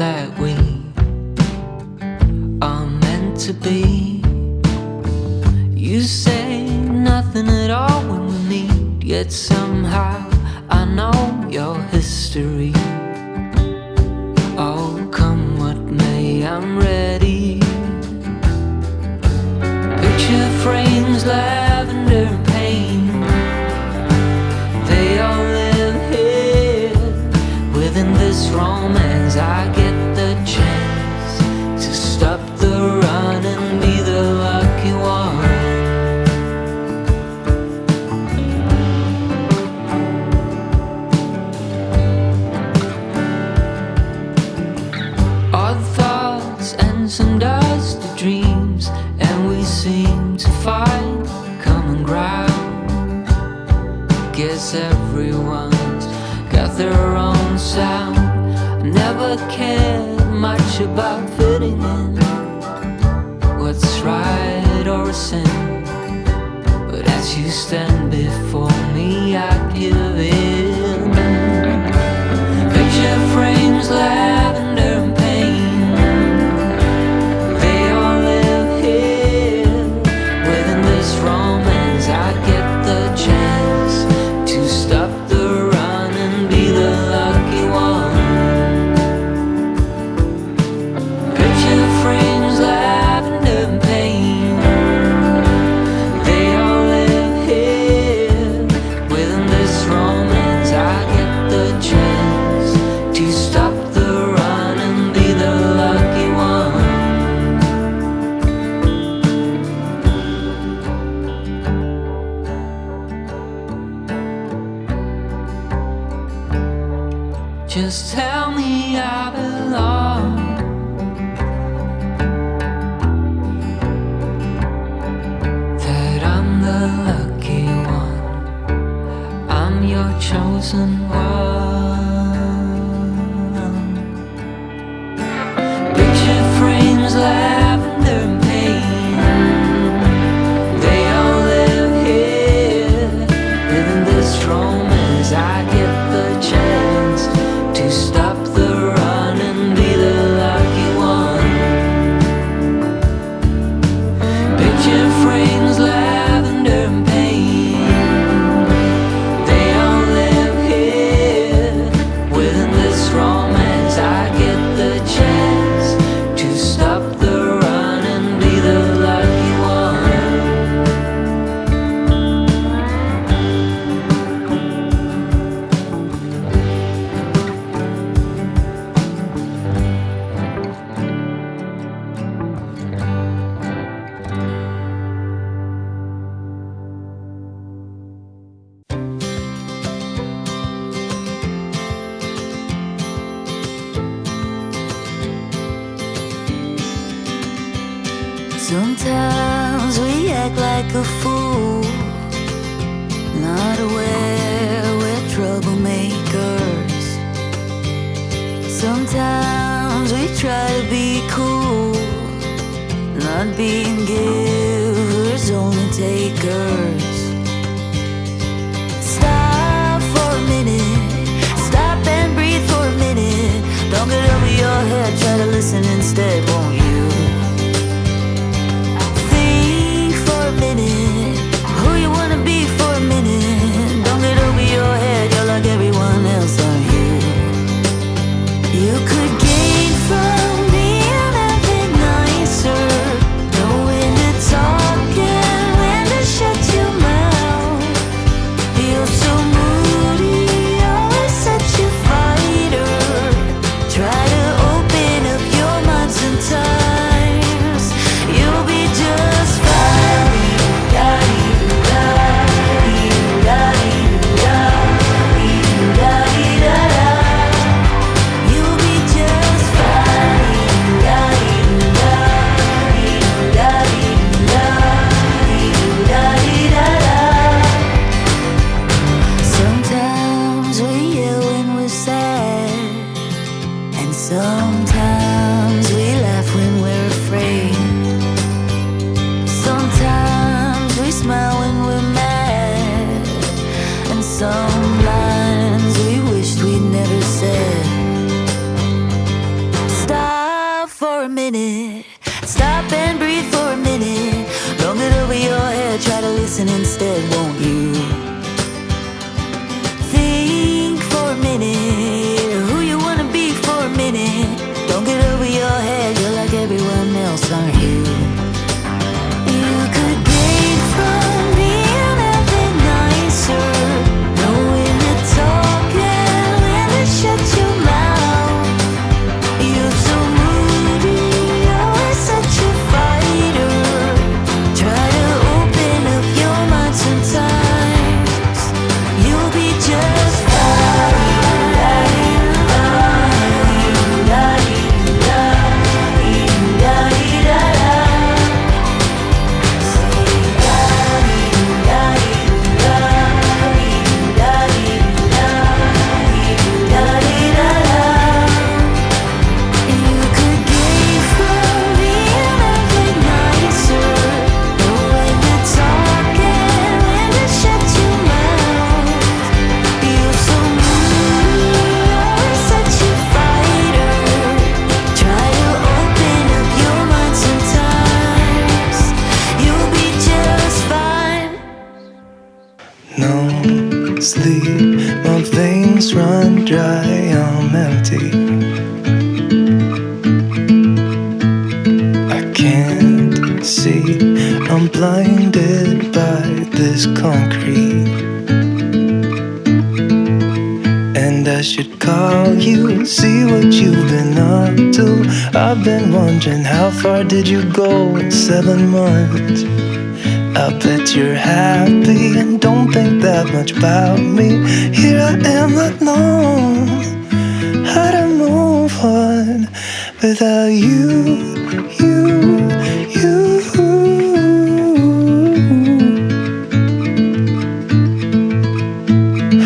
that we are meant to be. You say nothing at all when we meet, yet somehow I know your history. Oh, come what may, I'm ready. Picture frames, lavender and pain, they all live here within this romance. I get the chance to stop the run and be the lucky one. Odd thoughts and some dusty dreams, and we seem to find common ground. Guess everyone's got their own sound. I never cared much about fitting in, what's right or a sin. But as you stand before me, I give in. Picture frames, lavender and pain, they all live here within this romance. I get the chance to stop the run and be the lucky one. Picture frames, lavender and pain, they all live here within this romance. I get the chance to stop the run and be the lucky one. Just tell me I belong. That I'm the lucky one. I'm your chosen one. Picture frames, lavender and pain, they all live here within this romance. I get the chance to stop the run and be the lucky one. Picture frames, lavender and pain, they all live here within this romance. I get the chance to stop the run and be the lucky one. Sometimes we act like a fool, not aware we're troublemakers. Sometimes we try to be cool, not being givers, only takers. Stop for a minute, stop and breathe for a minute. Don't get over your head, try to listen instead, won't you? Who you wanna be for a minute? Don't get over your head, you're like everyone else, aren't you? You could gain from being a bit nicer, know when to talk and when to shut your mouth. You're so moody, always such a fighter. Try to open up your mind sometimes. for a minute. Stop and breathe for a minute. Don't get over your head, try to listen instead, won't you? Think for a minute, who you wanna be for a minute. Don't get over your head, you're like everyone else, aren't you? You could gain from being a bit nicer, knowing to talk and when to shut your mouth. You're so moody, always such a fighter. Try to open up your mind sometimes. You'll be just fine. No sleep, my veins run dry, I'm empty. I can't see, I'm blinded by this concrete. And I should call you, see what you've been up to. I've been wondering, how far did you go in 7 months? I bet you're happy and don't think that much about me. Here I am, not knowing how to move on without you.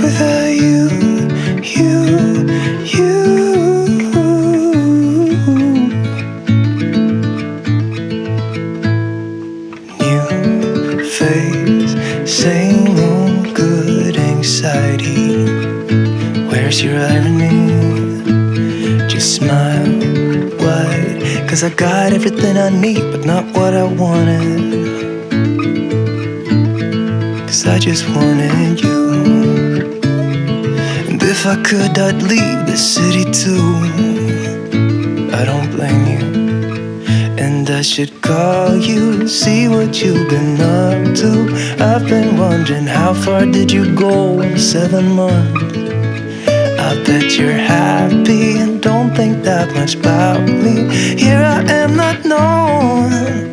Without you. New face, same old good anxiety. Where's your irony? Just smile wide, 'cause I got everything I need, but not what I wanted. 'Cause I just wanted you. And if I could, I'd leave this city too. I don't blame you. And I should call you, see what you've been up to. I've been wondering, how far did you go in 7 months? I bet you're happy and don't think that much about me. Here I am, not knowing